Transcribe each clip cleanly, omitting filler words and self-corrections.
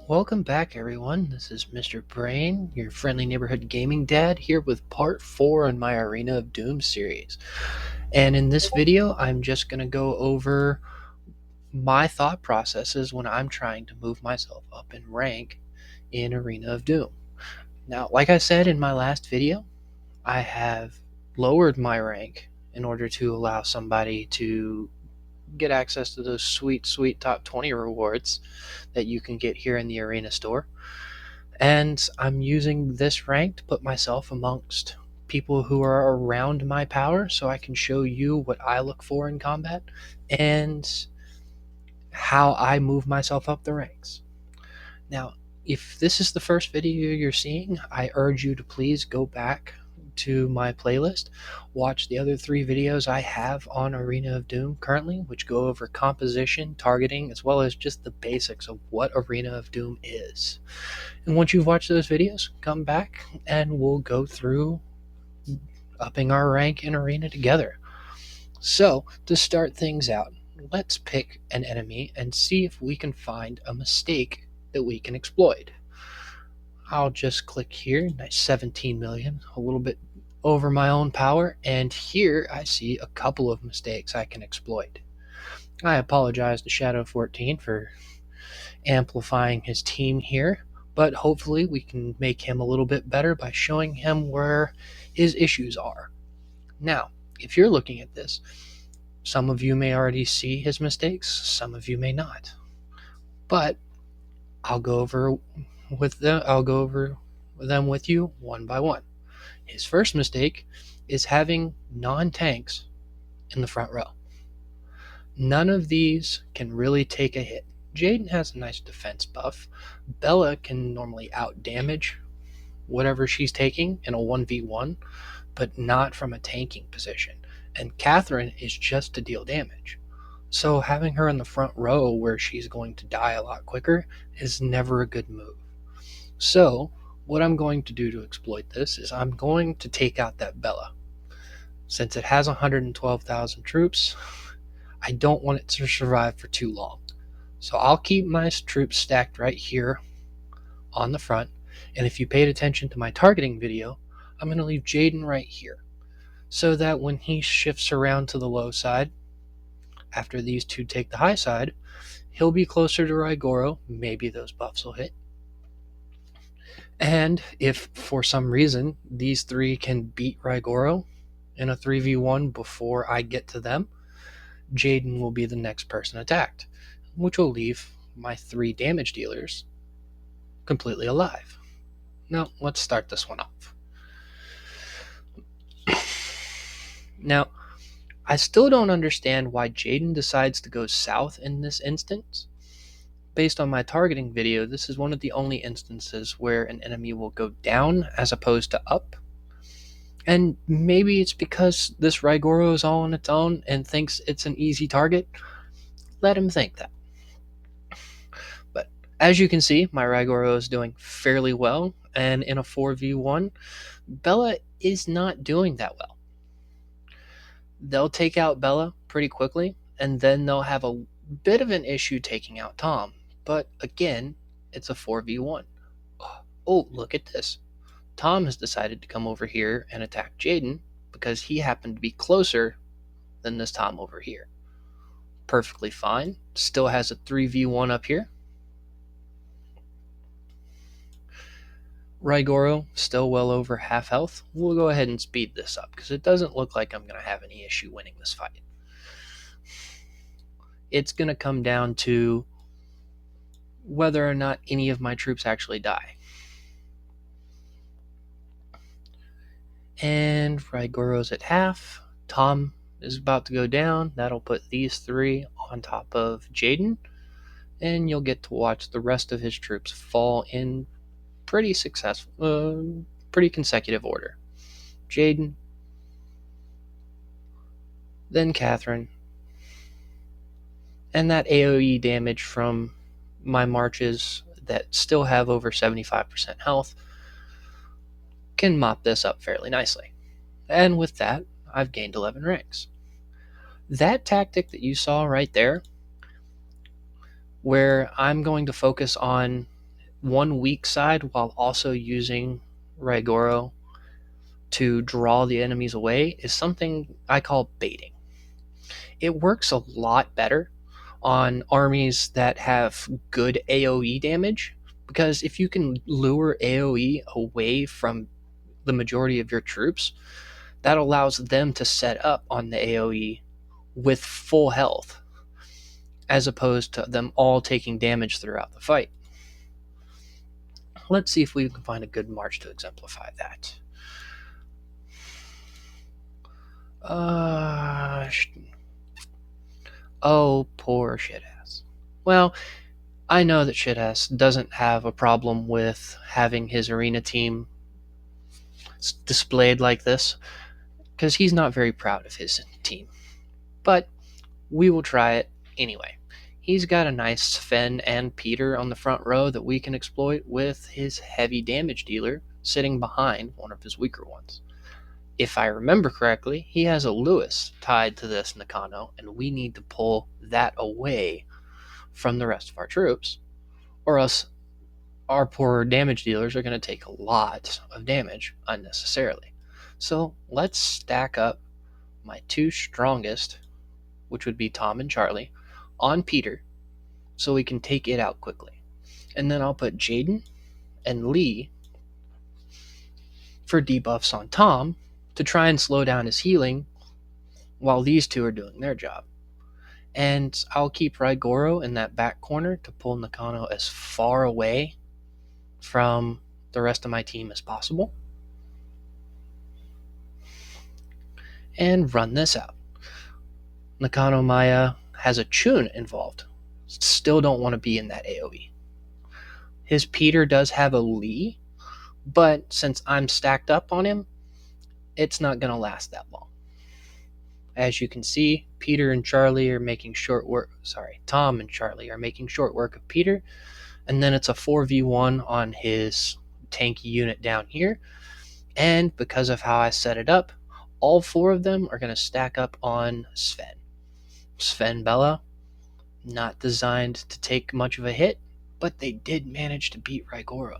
Welcome back, everyone. This is Mr. Brain, your friendly neighborhood gaming dad, here with part 4 in my Arena of Doom series. And in this video, I'm just going to go over my thought processes when I'm trying to move myself up in rank in Arena of Doom. Now, like I said in my last video, I have lowered my rank in order to allow somebody to get access to those sweet top 20 rewards that you can get here in the Arena store. And I'm using this rank to put myself amongst people who are around my power so I can show you what I look for in combat and how I move myself up the ranks. Now, if this is the first video you're seeing, I urge you to please go back to my playlist, watch the other 3 videos I have on Arena of Doom currently, which go over composition, targeting, as well as just the basics of what Arena of Doom is. And once you've watched those videos, come back and we'll go through upping our rank in Arena together. So, to start things out, let's pick an enemy and see if we can find a mistake that we can exploit. I'll just click here, nice 17 million, a little bit over my own power, and here I see a couple of mistakes I can exploit. I apologize to Shadow 14 for amplifying his team here, but hopefully we can make him a little bit better by showing him where his issues are. Now, if you're looking at this, some of you may already see his mistakes, some of you may not. But I'll go over them with you one by one. His first mistake is having non-tanks in the front row. None of these can really take a hit. Jaden has a nice defense buff. Bella can normally out damage whatever she's taking in a 1v1, but not from a tanking position. And Catherine is just to deal damage. So having her in the front row where she's going to die a lot quicker is never a good move. So what I'm going to do to exploit this is I'm going to take out that Bella. Since it has 112,000 troops, I don't want it to survive for too long. So I'll keep my troops stacked right here on the front, and if you paid attention to my targeting video, I'm going to leave Jaden right here, so that when he shifts around to the low side, after these two take the high side, he'll be closer to Raigoro, maybe those buffs will hit. And if for some reason these 3 can beat Raigoro in a 3v1 before I get to them, Jaden will be the next person attacked, which will leave my 3 damage dealers completely alive. Now, let's start this one off. Now, I still don't understand why Jaden decides to go south in this instance. Based on my targeting video, this is one of the only instances where an enemy will go down as opposed to up. And maybe it's because this Raigoro is all on its own and thinks it's an easy target. Let him think that. But as you can see, my Raigoro is doing fairly well, and in a 4v1, Bella is not doing that well. They'll take out Bella pretty quickly, and then they'll have a bit of an issue taking out Tom. But again, it's a 4v1. Oh, look at this. Tom has decided to come over here and attack Jaden because he happened to be closer than this Tom over here. Perfectly fine. Still has a 3v1 up here. Raigoro still well over half health. We'll go ahead and speed this up because it doesn't look like I'm going to have any issue winning this fight. It's going to come down to whether or not any of my troops actually die. And Raigoro's at half. Tom is about to go down. That'll put these 3 on top of Jaden, and you'll get to watch the rest of his troops fall in pretty consecutive order. Jaden, then Catherine, and that AoE damage from my marches that still have over 75% health can mop this up fairly nicely. And with that, I've gained 11 ranks. That tactic that you saw right there, where I'm going to focus on one weak side while also using Raigoro to draw the enemies away is something I call baiting. It works a lot better on armies that have good AoE damage, because if you can lure AoE away from the majority of your troops, that allows them to set up on the AoE with full health, as opposed to them all taking damage throughout the fight. Let's see if we can find a good march to exemplify that. Oh, poor shitass. Well, I know that shitass doesn't have a problem with having his arena team displayed like this, because he's not very proud of his team. But we will try it anyway. He's got a nice Sven and Peter on the front row that we can exploit with his heavy damage dealer sitting behind one of his weaker ones. If I remember correctly, he has a Lewis tied to this Nakano, and we need to pull that away from the rest of our troops, or else our poor damage dealers are going to take a lot of damage unnecessarily. So let's stack up my two strongest, which would be Tom and Charlie, on Peter so we can take it out quickly. And then I'll put Jaden and Lee for debuffs on Tom to try and slow down his healing while these two are doing their job. And I'll keep Raigoro in that back corner to pull Nakano as far away from the rest of my team as possible. And run this out. Nakano Maya has a Chun involved. Still don't want to be in that AoE. His Peter does have a Lee, but since I'm stacked up on him, it's not going to last that long. As you can see, Peter and Charlie are making short work. Tom and Charlie are making short work of Peter, and then it's a 4v1 on his tanky unit down here. And because of how I set it up, all four of them are going to stack up on Sven. Sven Bella, not designed to take much of a hit, but they did manage to beat Raigoro.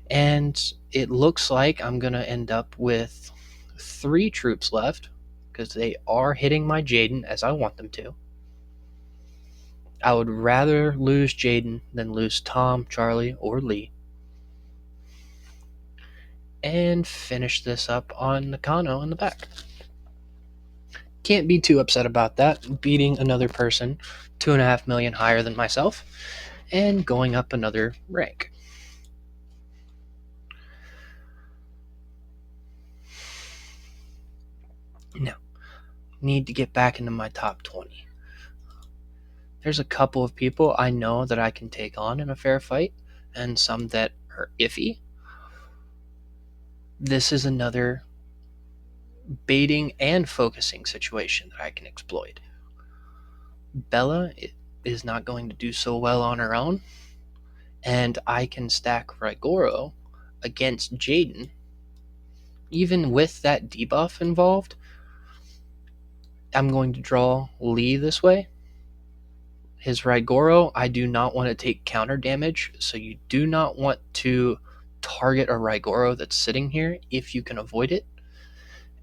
And it looks like I'm going to end up with 3 troops left, because they are hitting my Jaden as I want them to. I would rather lose Jaden than lose Tom, Charlie, or Lee. And finish this up on Nakano in the back. Can't be too upset about that, beating another person 2.5 million higher than myself, and going up another rank. Now, need to get back into my top 20. There's a couple of people I know that I can take on in a fair fight, and some that are iffy. This is another baiting and focusing situation that I can exploit. Bella is not going to do so well on her own, and I can stack Raigoro against Jaden. Even with that debuff involved, I'm going to draw Lee this way. His Raigoro, I do not want to take counter damage, so you do not want to target a Raigoro that's sitting here if you can avoid it.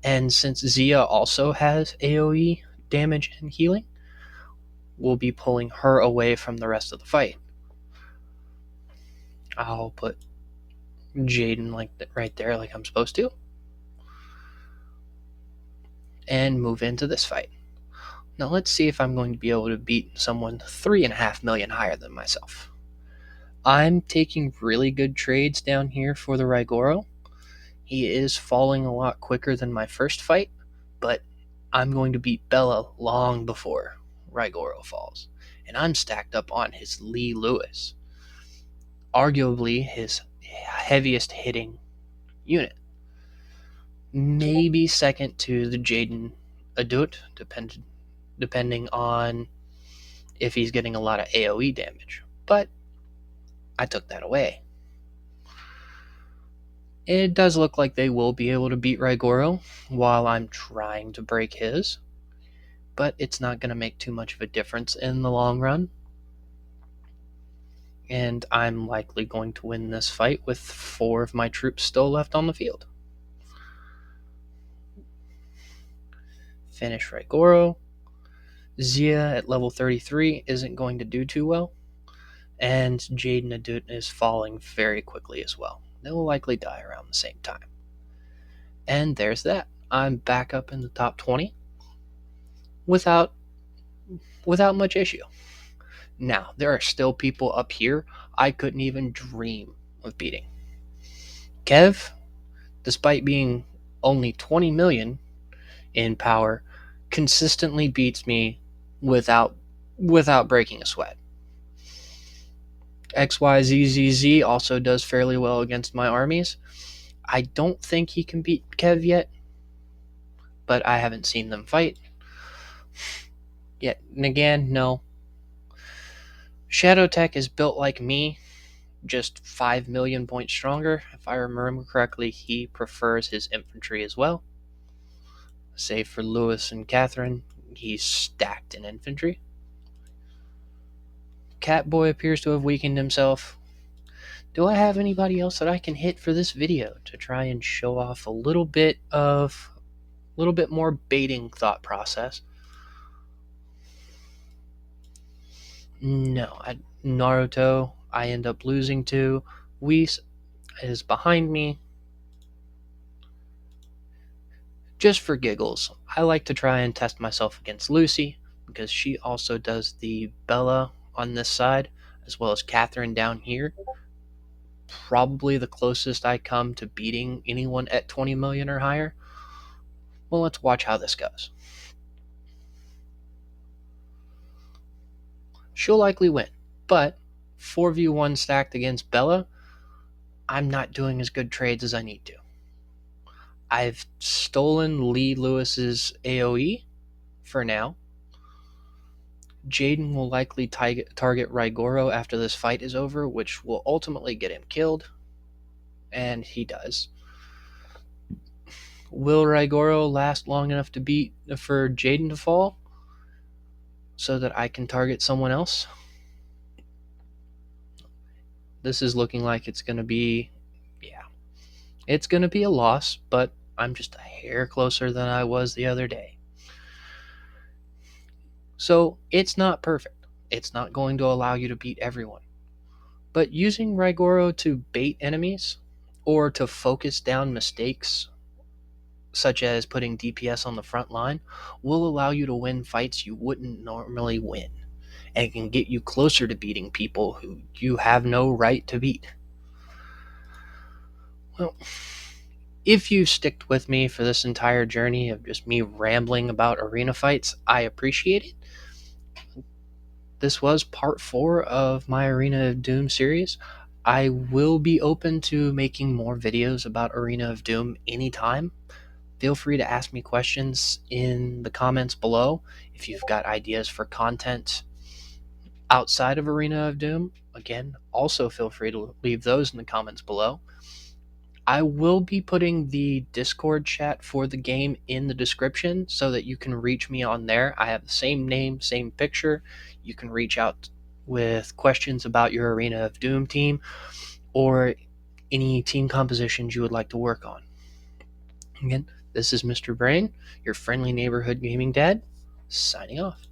And since Zia also has AoE damage and healing, we'll be pulling her away from the rest of the fight. I'll put Jaden like right there, like I'm supposed to, and move into this fight. Now let's see if I'm going to be able to beat someone 3.5 million higher than myself. I'm taking really good trades down here for the Raigoro. He is falling a lot quicker than my first fight, but I'm going to beat Bella long before Raigoro falls. And I'm stacked up on his Lee Lewis, arguably his heaviest hitting unit. Maybe second to the Jaden Adut, depending on if he's getting a lot of AoE damage. But I took that away. It does look like they will be able to beat Raigoro while I'm trying to break his, but it's not going to make too much of a difference in the long run. and I'm likely going to win this fight with 4 of my troops still left on the field. Finish Raigoro. Zia at level 33 isn't going to do too well, and Jaden Adut is falling very quickly as well. They will likely die around the same time. And there's that. I'm back up in the top 20 without much issue. Now, there are still people up here I couldn't even dream of beating. Kev, despite being only 20 million in power, consistently beats me without breaking a sweat. XYZZZ also does fairly well against my armies. I don't think he can beat Kev yet, but I haven't seen them fight yet. And again, no. Shadowtech is built like me, just 5 million points stronger. If I remember correctly, he prefers his infantry as well. Save for Lewis and Catherine, he's stacked in infantry. Catboy appears to have weakened himself. Do I have anybody else that I can hit for this video to try and show off a little bit more baiting thought process? No, Naruto, I end up losing to. Whis is behind me. Just for giggles, I like to try and test myself against Lucy, because she also does the Bella on this side, as well as Catherine down here. Probably the closest I come to beating anyone at 20 million or higher. Well, let's watch how this goes. She'll likely win, but 4v1 stacked against Bella, I'm not doing as good trades as I need to. I've stolen Lee Lewis's AoE for now. Jaden will likely target Raigoro after this fight is over, which will ultimately get him killed, and he does. Will Raigoro last long enough to beat for Jaden to fall so that I can target someone else? This is looking like it's going to be, it's going to be a loss, but I'm just a hair closer than I was the other day. So it's not perfect. It's not going to allow you to beat everyone. But using Raigoro to bait enemies or to focus down mistakes, such as putting DPS on the front line, will allow you to win fights you wouldn't normally win, and it can get you closer to beating people who you have no right to beat. Well, if you've sticked with me for this entire journey of just me rambling about arena fights, I appreciate it. This was part 4 of my Arena of Doom series. I will be open to making more videos about Arena of Doom anytime. Feel free to ask me questions in the comments below if you've got ideas for content outside of Arena of Doom. Again, also feel free to leave those in the comments below. I will be putting the Discord chat for the game in the description so that you can reach me on there. I have the same name, same picture. You can reach out with questions about your Arena of Doom team or any team compositions you would like to work on. Again, this is Mr. Brain, your friendly neighborhood gaming dad, signing off.